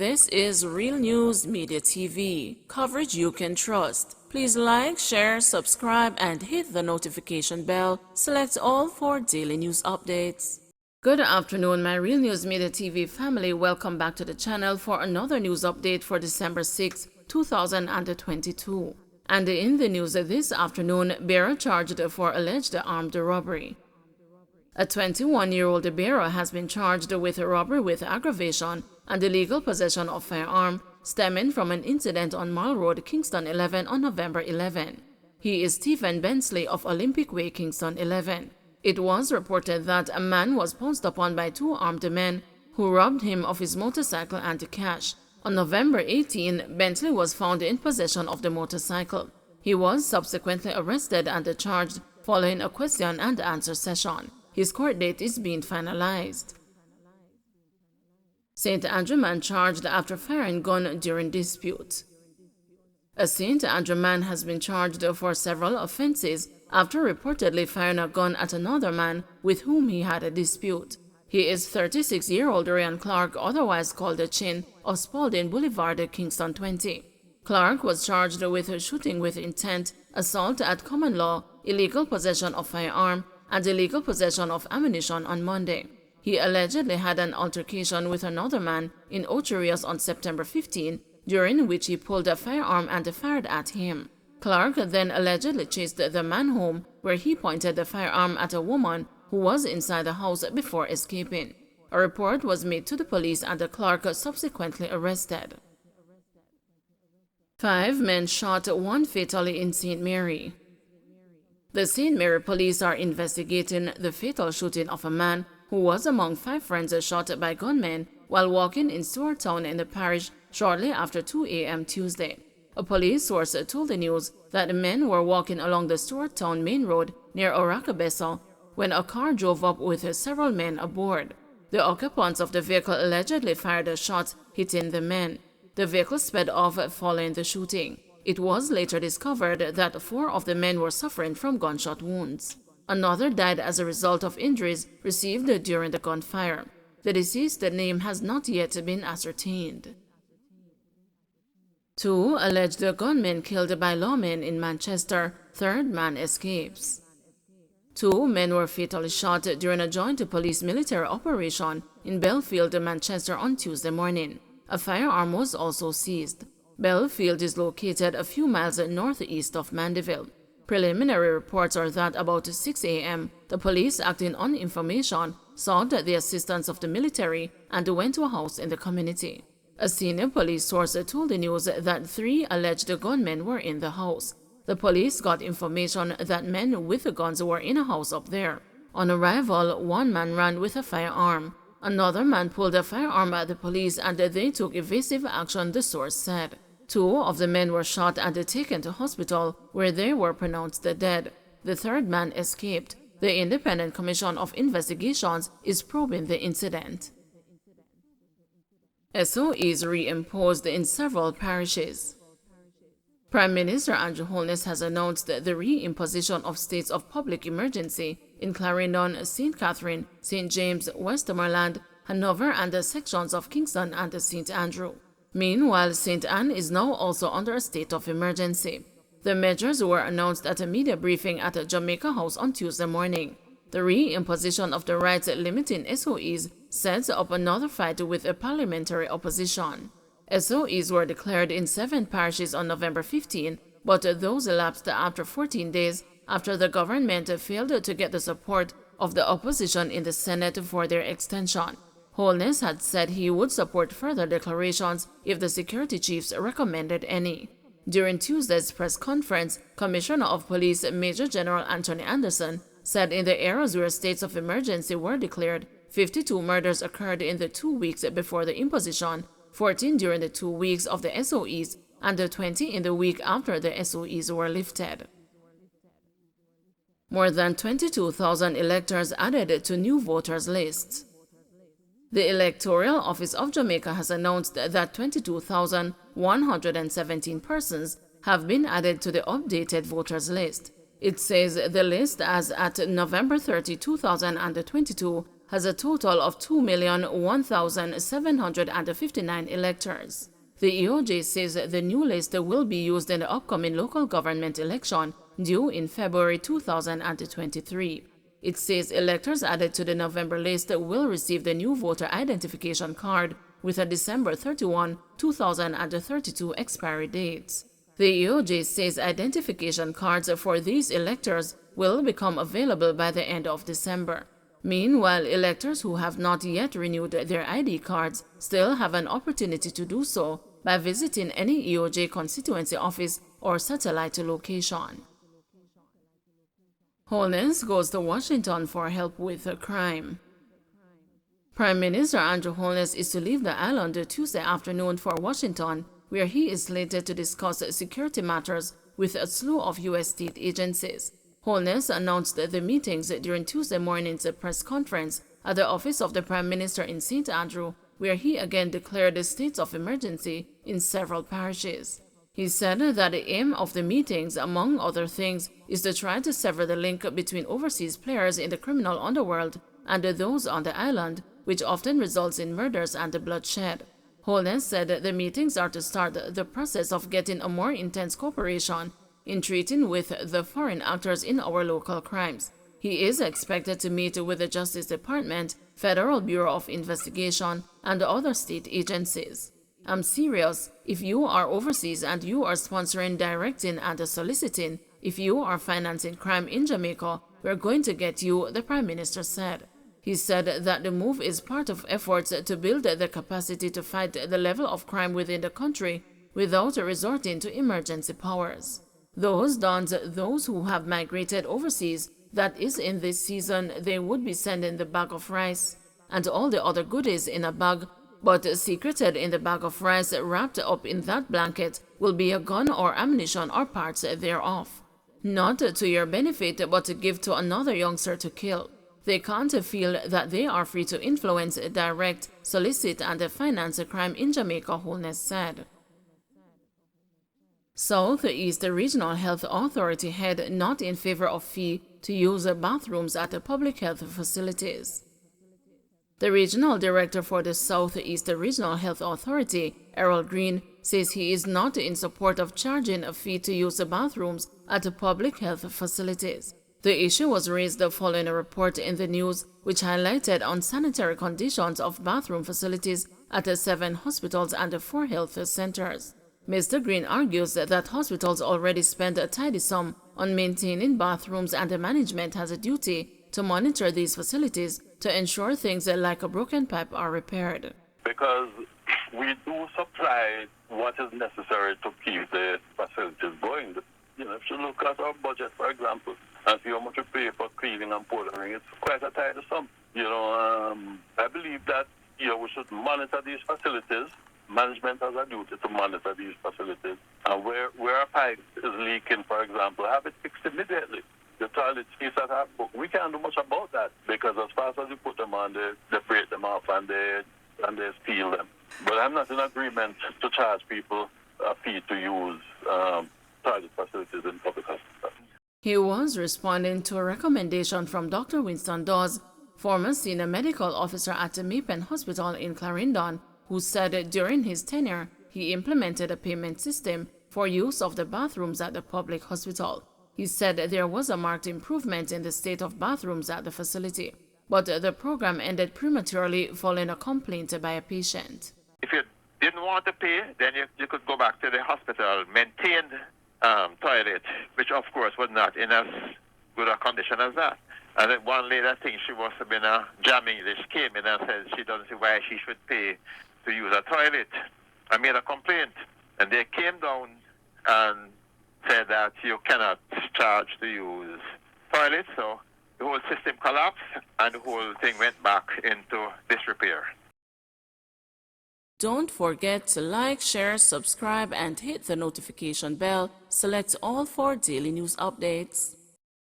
This is Real News Media TV, coverage you can trust. Please like, share, subscribe, and hit the notification bell. Select all for daily news updates. Good afternoon, my Real News Media TV family. Welcome back to the channel for another news update for December 6, 2022. And in the news this afternoon, bearer charged for alleged armed robbery. A 21-year-old bearer has been charged with robbery with aggravation and illegal possession of firearm stemming from an incident on Mall Road, Kingston 11 on November 11. He is Stephen Bensley of Olympic Way, Kingston 11. It was reported that a man was pounced upon by two armed men who robbed him of his motorcycle and cash. On November 18, Bentley was found in possession of the motorcycle. He was subsequently arrested and charged following a question and answer session. His court date is being finalized. St. Andrew man charged after firing gun during dispute. A St. Andrew man has been charged for several offenses after reportedly firing a gun at another man with whom he had a dispute. He is 36-year-old Ryan Clark, otherwise called the Chin, of Spalding Boulevard, Kingston 20. Clark was charged with shooting with intent, assault at common law, illegal possession of firearm, and illegal possession of ammunition on Monday. He allegedly had an altercation with another man in Ocherios on September 15, during which he pulled a firearm and fired at him. Clark then allegedly chased the man home, where he pointed the firearm at a woman who was inside the house before escaping. A report was made to the police and Clark subsequently arrested. 5 men shot, 1 fatally in St. Mary. The St. Mary police are investigating the fatal shooting of a man who was among 5 friends shot by gunmen while walking in Stewarttown in the parish shortly after 2 a.m. Tuesday. A police source told the news that the men were walking along the Stewarttown main road near Oracabessa when a car drove up with several men aboard. The occupants of the vehicle allegedly fired shots hitting the men. The vehicle sped off following the shooting. It was later discovered that 4 of the men were suffering from gunshot wounds. Another died as a result of injuries received during the gunfire. The deceased's name has not yet been ascertained. 2 alleged gunmen killed by lawmen in Manchester. 3rd man escapes. 2 men were fatally shot during a joint police-military operation in Belfield, Manchester on Tuesday morning. A firearm was also seized. Belfield is located a few miles northeast of Mandeville. Preliminary reports are that about 6 a.m., the police, acting on information, sought the assistance of the military and went to a house in the community. A senior police source told the news that 3 alleged gunmen were in the house. The police got information that men with guns were in a house up there. On arrival, 1 man ran with a firearm. Another man pulled a firearm at the police and they took evasive action, the source said. 2 of the men were shot and taken to hospital, where they were pronounced dead. The 3rd man escaped. The Independent Commission of Investigations is probing the incident. SOEs reimposed in several parishes. Prime Minister Andrew Holness has announced the reimposition of states of public emergency in Clarendon, St. Catherine, St. James, Westmoreland, Hanover, and sections of Kingston and St. Andrew. Meanwhile, St. Anne is now also under a state of emergency. The measures were announced at a media briefing at Jamaica House on Tuesday morning. The reimposition of the rights limiting SOEs sets up another fight with a parliamentary opposition. SOEs were declared in 7 parishes on November 15, but those elapsed after 14 days after the government failed to get the support of the opposition in the Senate for their extension. Holness had said he would support further declarations if the security chiefs recommended any. During Tuesday's press conference, Commissioner of Police Major General Anthony Anderson said in the areas where states of emergency were declared, 52 murders occurred in the 2 weeks before the imposition, 14 during the 2 weeks of the SOEs, and 20 in the week after the SOEs were lifted. More than 22,000 electors added to new voters' lists. The Electoral Office of Jamaica has announced that 22,117 persons have been added to the updated voters list. It says the list as at November 30, 2022 has a total of 2,001,759 electors. The EOJ says the new list will be used in the upcoming local government election due in February 2023. It says electors added to the November list will receive the new voter identification card with a December 31, 2032 expiry date. The EOJ says identification cards for these electors will become available by the end of December. Meanwhile, electors who have not yet renewed their ID cards still have an opportunity to do so by visiting any EOJ constituency office or satellite location. Holness goes to Washington for help with crime. Prime Minister Andrew Holness is to leave the island Tuesday afternoon for Washington, where he is slated to discuss security matters with a slew of U.S. state agencies. Holness announced the meetings during Tuesday morning's press conference at the office of the Prime Minister in St. Andrew, where he again declared a state of emergency in several parishes. He said that the aim of the meetings, among other things, is to try to sever the link between overseas players in the criminal underworld and those on the island, which often results in murders and bloodshed. Holness said the meetings are to start the process of getting a more intense cooperation in treating with the foreign actors in our local crimes. He is expected to meet with the Justice Department, Federal Bureau of Investigation, and other state agencies. I'm serious. If you are overseas and you are sponsoring, directing, and soliciting, if you are financing crime in Jamaica, we're going to get you, the Prime Minister said. He said that the move is part of efforts to build the capacity to fight the level of crime within the country without resorting to emergency powers. Those dons, those who have migrated overseas, that is in this season they would be sending the bag of rice and all the other goodies in a bag, but secreted in the bag of rice wrapped up in that blanket will be a gun or ammunition or parts thereof. Not to your benefit, but to give to another youngster to kill. They can't feel that they are free to influence, direct, solicit, and finance crime in Jamaica, Holness said. Southeast Regional Health Authority head not in favor of fee to use bathrooms at the public health facilities. The regional director for the Southeast Regional Health Authority, Errol Green, says he is not in support of charging a fee to use the bathrooms at the public health facilities. The issue was raised following a report in the news which highlighted unsanitary conditions of bathroom facilities at 7 hospitals and 4 health centers. Mr. Green argues that hospitals already spend a tidy sum on maintaining bathrooms and the management has a duty to monitor these facilities to ensure things like a broken pipe are repaired. Because we do supply what is necessary to keep the facilities going. If you look at our budget, for example, and see how much we pay for cleaning and powdering, it's quite a tidy sum. I believe that we should monitor these facilities. Management has a duty to monitor these facilities. And where a pipe is leaking, for example, have it fixed immediately. The toilet seats that are booked, we can't do much about that because as fast as you put them on, they break them off and they steal them. But I'm not in agreement to charge people a fee to use toilet facilities in public hospitals. He was responding to a recommendation from Dr. Winston Dawes, former senior medical officer at the Mapen Hospital in Clarendon, who said during his tenure he implemented a payment system for use of the bathrooms at the public hospital. He said there was a marked improvement in the state of bathrooms at the facility, but the program ended prematurely following a complaint by a patient. If you didn't want to pay, then you could go back to the hospital, maintained toilet, which of course was not in as good a condition as that. And then one lady, I think she must have been jamming, she came in and said she doesn't see why she should pay to use a toilet. I made a complaint, and they came down and said that you cannot charge to use toilets, so the whole system collapsed and the whole thing went back into disrepair. Don't forget to like, share, subscribe, and hit the notification bell. Select all for daily news updates.